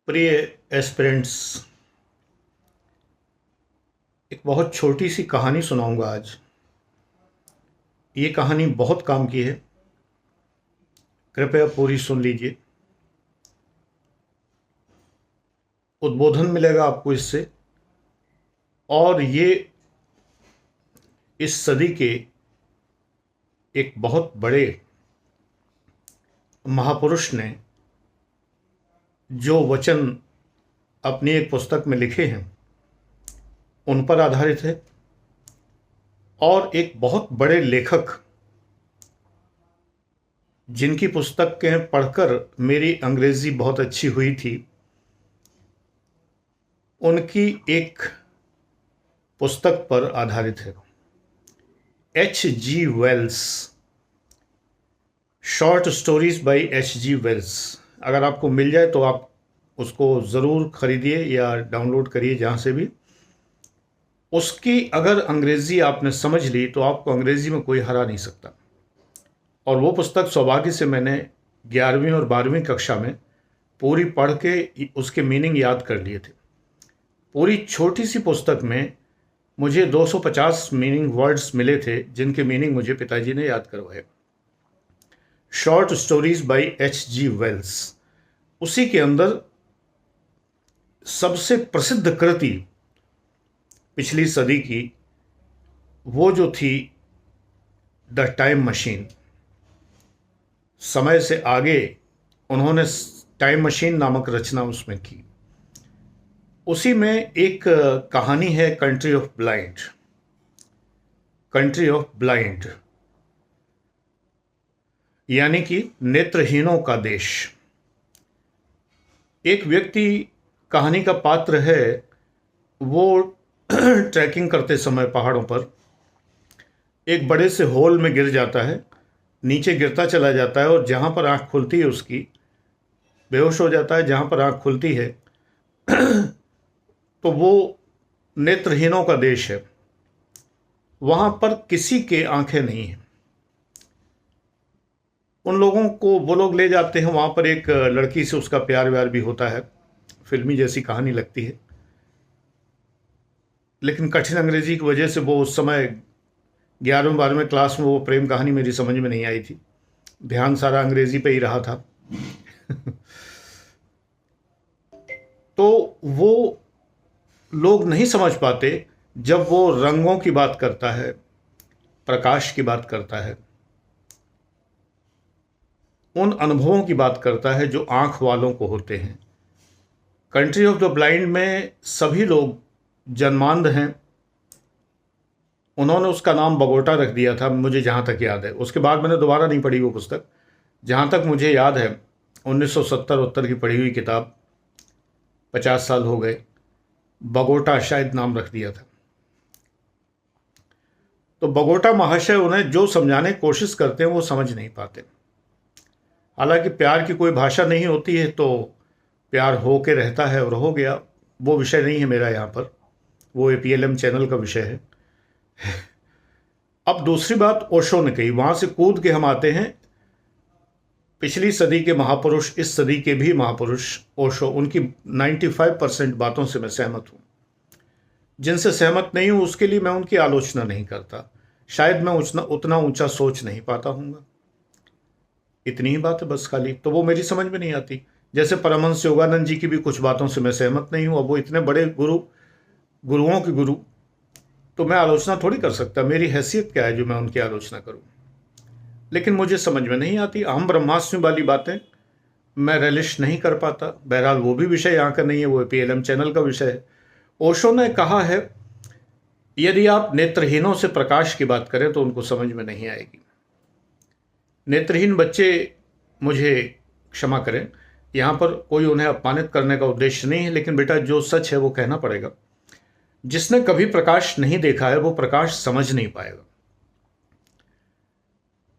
प्रिय एस्पिरेंट्स, एक बहुत छोटी सी कहानी सुनाऊंगा आज। ये कहानी बहुत काम की है, कृपया पूरी सुन लीजिए। उद्बोधन मिलेगा आपको इससे। और ये इस सदी के एक बहुत बड़े महापुरुष ने जो वचन अपनी एक पुस्तक में लिखे हैं उन पर आधारित है। और एक बहुत बड़े लेखक जिनकी पुस्तकें पढ़कर मेरी अंग्रेजी बहुत अच्छी हुई थी, उनकी एक पुस्तक पर आधारित है। H.G. Wells, short stories by H.G. Wells. अगर आपको मिल जाए तो आप उसको ज़रूर खरीदिए या डाउनलोड करिए, जहाँ से भी। उसकी अगर अंग्रेज़ी आपने समझ ली तो आपको अंग्रेज़ी में कोई हरा नहीं सकता। और वो पुस्तक सौभाग्य से मैंने 11वीं और 12वीं कक्षा में पूरी पढ़ के उसके मीनिंग याद कर लिए थे। पूरी छोटी सी पुस्तक में मुझे 250 मीनिंग वर्ड्स मिले थे, जिनके मीनिंग मुझे पिताजी ने याद करवाए। Short stories by H.G. Wells. उसी के अंदर सबसे प्रसिद्ध कृति पिछली सदी की वो जो थी द टाइम मशीन। समय से आगे उन्होंने टाइम मशीन नामक रचना उसमें की। उसी में एक कहानी है country of blind. Country of blind यानी कि नेत्रहीनों का देश। एक व्यक्ति कहानी का पात्र है, वो ट्रैकिंग करते समय पहाड़ों पर एक बड़े से होल में गिर जाता है, नीचे गिरता चला जाता है और जहाँ पर आँख खुलती है उसकी बेहोश हो जाता है। जहाँ पर आँख खुलती है तो वो नेत्रहीनों का देश है। वहाँ पर किसी के आंखें नहीं हैं। उन लोगों को वो लोग ले जाते हैं, वहाँ पर एक लड़की से उसका प्यार व्यार भी होता है। फिल्मी जैसी कहानी लगती है, लेकिन कठिन अंग्रेजी की वजह से वो उस समय 11वीं 12वीं क्लास में वो प्रेम कहानी मेरी समझ में नहीं आई थी। ध्यान सारा अंग्रेजी पे ही रहा था। तो वो लोग नहीं समझ पाते जब वो रंगों की बात करता है, प्रकाश की बात करता है, उन अनुभवों की बात करता है जो आंख वालों को होते हैं। कंट्री ऑफ द ब्लाइंड में सभी लोग जन्मांध हैं। उन्होंने उसका नाम बगोटा रख दिया था, मुझे जहाँ तक याद है। उसके बाद मैंने दोबारा नहीं पढ़ी वो पुस्तक। जहाँ तक मुझे याद है 1970-71 की पढ़ी हुई किताब, 50 साल हो गए। बगोटा शायद नाम रख दिया था। तो बगोटा महाशय उन्हें जो समझाने की कोशिश करते हैं वो समझ नहीं पाते। हालांकि प्यार की कोई भाषा नहीं होती है, तो प्यार हो के रहता है और हो गया। वो विषय नहीं है मेरा यहाँ पर, वो APLM चैनल का विषय है। अब दूसरी बात ओशो ने कही, वहाँ से कूद के हम आते हैं पिछली सदी के महापुरुष, इस सदी के भी महापुरुष ओशो। उनकी 95% बातों से मैं सहमत हूँ। जिनसे सहमत नहीं हूँ उसके लिए मैं उनकी आलोचना नहीं करता। शायद मैं उतना ऊंचा सोच नहीं पाता हूँगा। इतनी ही बात है बस खाली। तो वो मेरी समझ में नहीं आती। जैसे परमहंस योगानंद जी की भी कुछ बातों से मैं सहमत नहीं हूँ। अब वो इतने बड़े गुरुओं के गुरु, तो मैं आलोचना थोड़ी कर सकता। मेरी हैसियत क्या है जो मैं उनकी आलोचना करूँ। लेकिन मुझे समझ में नहीं आती। अहम ब्रह्मास्मि वाली बातें मैं रिलिश नहीं कर पाता। बहरहाल वो भी विषय यहाँ का नहीं है, वो APLM चैनल का विषय है। ओशो ने कहा है, यदि आप नेत्रहीनों से प्रकाश की बात करें तो उनको समझ में नहीं आएगी। नेत्रहीन बच्चे, मुझे क्षमा करें, यहाँ पर कोई उन्हें अपमानित करने का उद्देश्य नहीं है, लेकिन बेटा जो सच है वो कहना पड़ेगा। जिसने कभी प्रकाश नहीं देखा है वो प्रकाश समझ नहीं पाएगा।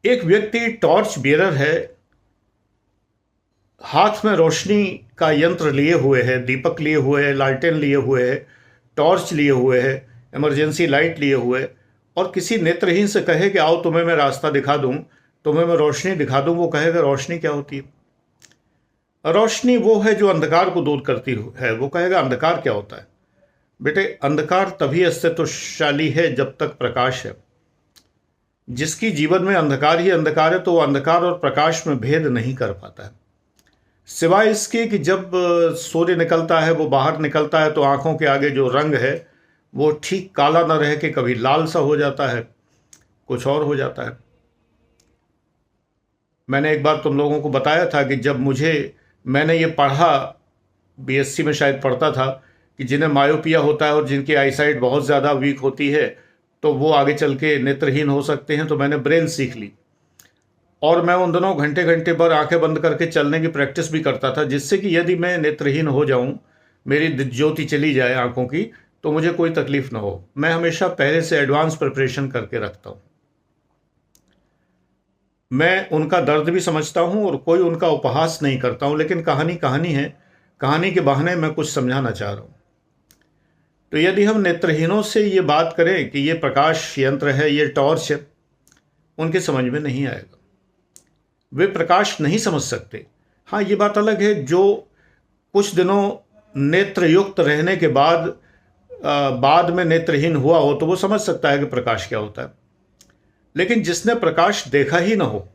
एक व्यक्ति टॉर्च बियरर है, हाथ में रोशनी का यंत्र लिए हुए है, दीपक लिए हुए है, लालटेन लिए हुए है, टॉर्च लिए हुए है, इमरजेंसी लाइट लिए हुए, और किसी नेत्रहीन से कहे कि आओ तुम्हें मैं रास्ता दिखा दूं, तुम्हें मैं रोशनी दिखा दूं, वो कहेगा रोशनी क्या होती है। रोशनी वो है जो अंधकार को दूर करती है। वो कहेगा अंधकार क्या होता है? बेटे, अंधकार तभी अस्तित्वशाली है जब तक प्रकाश है। जिसकी जीवन में अंधकार ही अंधकार है तो वो अंधकार और प्रकाश में भेद नहीं कर पाता है, सिवाय इसके कि जब सूर्य निकलता है, वो बाहर निकलता है तो आंखों के आगे जो रंग है वो ठीक काला न रह के कभी लाल सा हो जाता है, कुछ और हो जाता है। मैंने एक बार तुम लोगों को बताया था कि जब मैंने ये पढ़ा, बीएससी में शायद पढ़ता था, कि जिन्हें मायोपिया होता है और जिनकी आईसाइट बहुत ज़्यादा वीक होती है तो वो आगे चल के नेत्रहीन हो सकते हैं। तो मैंने ब्रेल सीख ली और मैं उन दिनों घंटे घंटे पर आंखें बंद करके चलने की प्रैक्टिस भी करता था, जिससे कि यदि मैं नेत्रहीन हो जाऊं, मेरी ज्योति चली जाए आंखों की, तो मुझे कोई तकलीफ ना हो। मैं हमेशा पहले से एडवांस प्रिपरेशन करके रखता हूं। मैं उनका दर्द भी समझता हूं और कोई उनका उपहास नहीं करता हूं, लेकिन कहानी कहानी है, कहानी के बहाने मैं कुछ समझाना चाह रहा हूं। तो यदि हम नेत्रहीनों से ये बात करें कि ये प्रकाश यंत्र है, ये टॉर्च है, उनके समझ में नहीं आएगा, वे प्रकाश नहीं समझ सकते। हाँ, ये बात अलग है, जो कुछ दिनों नेत्रयुक्त रहने के बाद में नेत्रहीन हुआ हो तो वो समझ सकता है कि प्रकाश क्या होता है। लेकिन जिसने प्रकाश देखा ही ना हो,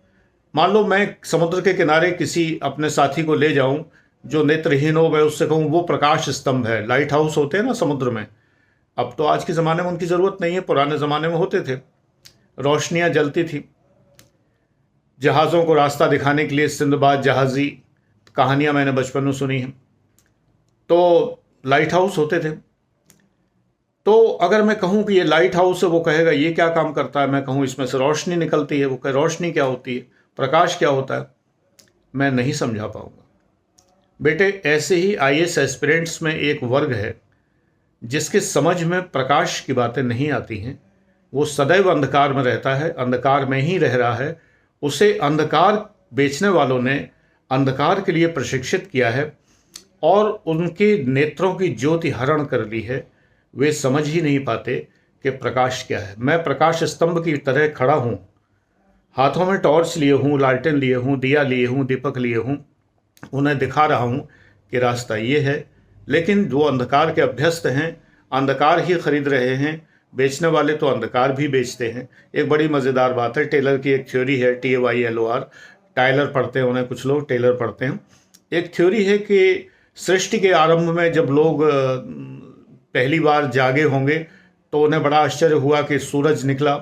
मान लो मैं समुद्र के किनारे किसी अपने साथी को ले जाऊं जो नेत्रहीन हो, मैं उससे कहूं वो प्रकाश स्तंभ है, लाइट हाउस होते हैं ना समुद्र में, अब तो आज के ज़माने में उनकी ज़रूरत नहीं है, पुराने ज़माने में होते थे, रोशनियां जलती थी, जहाज़ों को रास्ता दिखाने के लिए सिंदबाद जहाज़ी, कहानियां मैंने बचपन में सुनी हैं, तो लाइट हाउस होते थे। तो अगर मैं कहूं कि ये लाइट हाउस है, वो कहेगा ये क्या काम करता है, मैं कहूं इसमें से रोशनी निकलती है, वो कहे रोशनी क्या होती है, प्रकाश क्या होता है, मैं नहीं समझा पाऊंगा। बेटे, ऐसे ही आईएएस एस्पिरेंट्स में एक वर्ग है जिसके समझ में प्रकाश की बातें नहीं आती हैं, वो सदैव अंधकार में रहता है, अंधकार में ही रह रहा है, उसे अंधकार बेचने वालों ने अंधकार के लिए प्रशिक्षित किया है और उनके नेत्रों की ज्योति हरण कर ली है। वे समझ ही नहीं पाते कि प्रकाश क्या है। मैं प्रकाश स्तंभ की तरह खड़ा हूँ, हाथों में टॉर्च लिए हूँ, लालटेन लिए हूँ, दिया लिए हूँ, दीपक लिए हूँ, उन्हें दिखा रहा हूँ कि रास्ता ये है। लेकिन जो अंधकार के अभ्यस्त हैं, अंधकार ही खरीद रहे हैं, बेचने वाले तो अंधकार भी बेचते हैं। एक बड़ी मज़ेदार बात है, टेलर की एक थ्योरी है, TAYLOR, टाइलर पढ़ते हैं उन्हें कुछ लोग, टेलर पढ़ते हैं। एक थ्योरी है कि सृष्टि के आरंभ में जब लोग पहली बार जागे होंगे तो उन्हें बड़ा आश्चर्य हुआ कि सूरज निकला,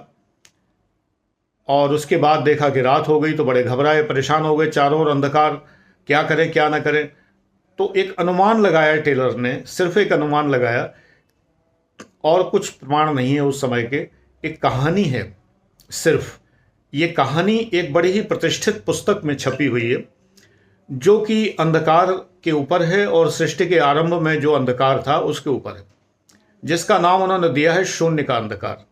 और उसके बाद देखा कि रात हो गई तो बड़े घबराए, परेशान हो गए, चारों ओर अंधकार, क्या करें क्या ना करें। तो एक अनुमान लगाया टेलर ने, सिर्फ एक अनुमान लगाया, और कुछ प्रमाण नहीं है उस समय के, एक कहानी है सिर्फ। ये कहानी एक बड़ी ही प्रतिष्ठित पुस्तक में छपी हुई है जो कि अंधकार के ऊपर है और सृष्टि के आरंभ में जो अंधकार था उसके ऊपर है, जिसका नाम उन्होंने दिया है शून्य का अंधकार।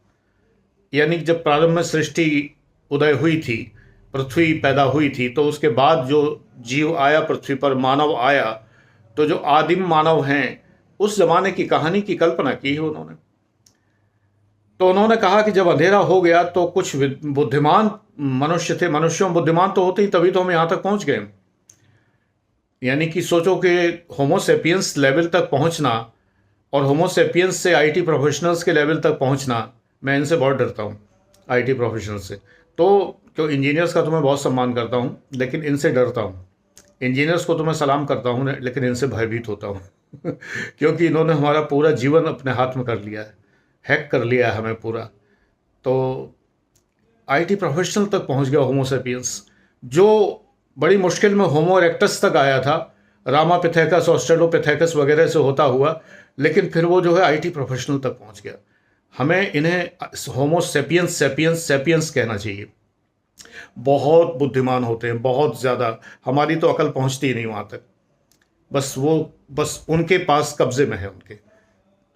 यानी जब प्रारंभ में सृष्टि उदय हुई थी, पृथ्वी पैदा हुई थी, तो उसके बाद जो जीव आया पृथ्वी पर, मानव आया, तो जो आदिम मानव हैं उस जमाने की कहानी की कल्पना की है उन्होंने। तो उन्होंने कहा कि जब अंधेरा हो गया तो कुछ बुद्धिमान मनुष्य थे, मनुष्यों बुद्धिमान तो होते ही, तभी तो हम यहाँ तक पहुँच गए। यानी कि सोचो कि होमोसेपियंस लेवल तक पहुँचना और होमोसेपियंस से आईटी प्रोफेशनल्स के लेवल तक पहुँचना, मैं इनसे बहुत डरता हूँ, आईटी प्रोफेशनल से। तो क्यों, इंजीनियर्स का तो मैं बहुत सम्मान करता हूँ लेकिन इनसे डरता हूँ। इंजीनियर्स को तो मैं सलाम करता हूँ लेकिन इनसे भयभीत होता हूँ क्योंकि इन्होंने हमारा पूरा जीवन अपने हाथ में कर लिया है, हैक कर लिया है हमें पूरा। तो आईटी प्रोफेशनल तक पहुँच गया होमोसेपियंस, जो बड़ी मुश्किल में होमो इरेक्टस तक आया था, रामापिथेकस, ऑस्ट्रेलोपिथेकस वगैरह से होता हुआ, लेकिन फिर वो जो है आईटी प्रोफेशनल तक पहुँच गया। हमें इन्हें होमो सेपियंस सेपियंस सेपियंस कहना चाहिए। बहुत बुद्धिमान होते हैं, बहुत ज़्यादा, हमारी तो अकल पहुंचती ही नहीं वहाँ तक। बस उनके पास कब्जे में है, उनके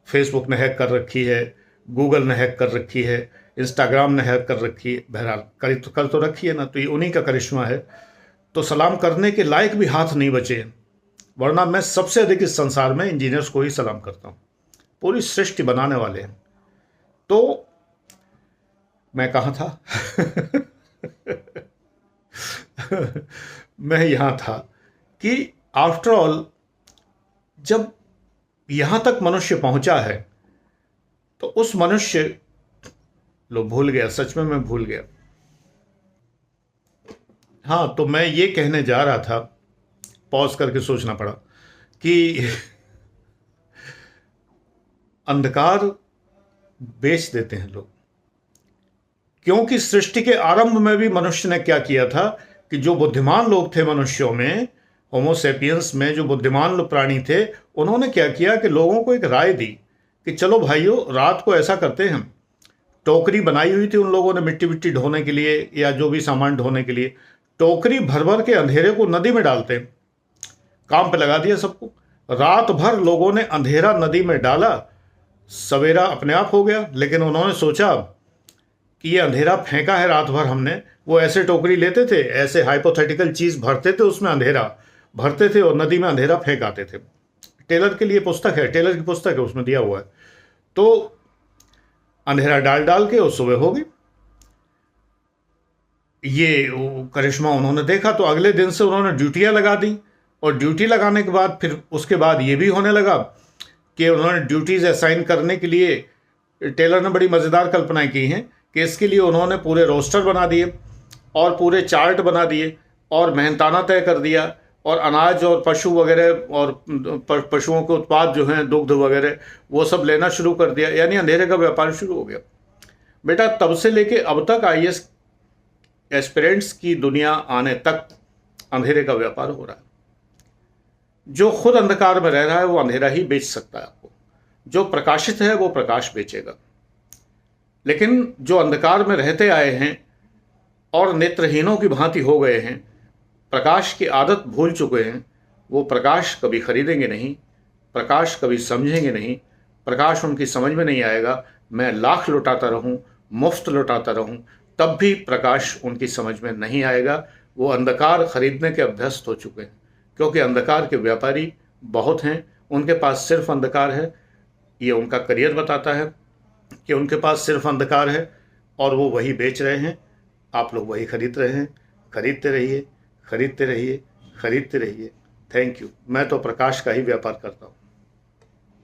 फेसबुक ने हैक कर रखी है, गूगल ने हैक कर रखी है, इंस्टाग्राम ने हैक कर रखी है, बहरहाल कर तो रखी है ना, तो ये उन्हीं का करिश्मा है। तो सलाम करने के लायक भी हाथ नहीं बचे हैं, वरना मैं सबसे अधिक इस संसार में इंजीनियर्स को ही सलाम करता हूँ, पूरी सृष्टि बनाने वाले हैं। तो मैं कहाँ था मैं यहाँ था कि आफ्टर ऑल जब यहां तक मनुष्य पहुंचा है तो उस मनुष्य लो भूल गया, सच में मैं भूल गया। हाँ, तो मैं ये कहने जा रहा था, पॉज करके सोचना पड़ा कि अंधकार बेच देते हैं लोग, क्योंकि सृष्टि के आरंभ में भी मनुष्य ने क्या किया था कि जो बुद्धिमान लोग थे मनुष्यों में, होमोसेपियंस में जो बुद्धिमान लोग प्राणी थे, उन्होंने क्या किया कि लोगों को एक राय दी कि चलो भाइयों, रात को ऐसा करते हैं। टोकरी बनाई हुई थी उन लोगों ने मिट्टी विट्टी ढोने के लिए या जो भी सामान ढोने के लिए। टोकरी भर भर के अंधेरे को नदी में डालते हैं, काम पे लगा दिया सबको। रात भर लोगों ने अंधेरा नदी में डाला, सवेरा अपने आप हो गया। लेकिन उन्होंने सोचा कि ये अंधेरा फेंका है रात भर हमने, वो ऐसे टोकरी लेते थे, ऐसे हाइपोथेटिकल चीज भरते थे, उसमें अंधेरा भरते थे और नदी में अंधेरा फेंक आते थे। टेलर के लिए पुस्तक है, टेलर की पुस्तक है, उसमें दिया हुआ है। तो अंधेरा डाल डाल के और सुबह हो गई। ये करिश्मा उन्होंने देखा, तो अगले दिन से उन्होंने ड्यूटियां लगा दी। और ड्यूटी लगाने के बाद फिर उसके बाद ये भी होने लगा कि उन्होंने ड्यूटीज असाइन करने के लिए, टेलर ने बड़ी मज़ेदार कल्पनाएं की हैं कि इसके लिए उन्होंने पूरे रोस्टर बना दिए और पूरे चार्ट बना दिए और मेहनताना तय कर दिया, और अनाज और पशु वगैरह और पशुओं के उत्पाद जो हैं, दुग्ध वगैरह, वो सब लेना शुरू कर दिया। यानी अंधेरे का व्यापार शुरू हो गया। बेटा, तब से लेके अब तक आईएएस एस्पिरेंट्स की दुनिया आने तक अंधेरे का व्यापार हो रहा है। जो खुद अंधकार में रह रहा है वो अंधेरा ही बेच सकता है आपको, जो प्रकाशित है वो प्रकाश बेचेगा। लेकिन जो अंधकार में रहते आए हैं और नेत्रहीनों की भांति हो गए हैं, प्रकाश की आदत भूल चुके हैं, वो प्रकाश कभी खरीदेंगे नहीं, प्रकाश कभी समझेंगे नहीं, प्रकाश उनकी समझ में नहीं आएगा। मैं लाख लुटाता रहूं, मुफ्त लुटाता रहूं, तब भी प्रकाश उनकी समझ में नहीं आएगा। वो अंधकार खरीदने के अभ्यस्त हो चुके हैं, क्योंकि अंधकार के व्यापारी बहुत हैं। उनके पास सिर्फ अंधकार है, ये उनका करियर बताता है कि उनके पास सिर्फ अंधकार है और वो वही बेच रहे हैं। आप लोग वही खरीद रहे हैं। खरीदते रहिए, खरीदते रहिए, खरीदते रहिए। Thank you. मैं तो प्रकाश का ही व्यापार करता हूँ।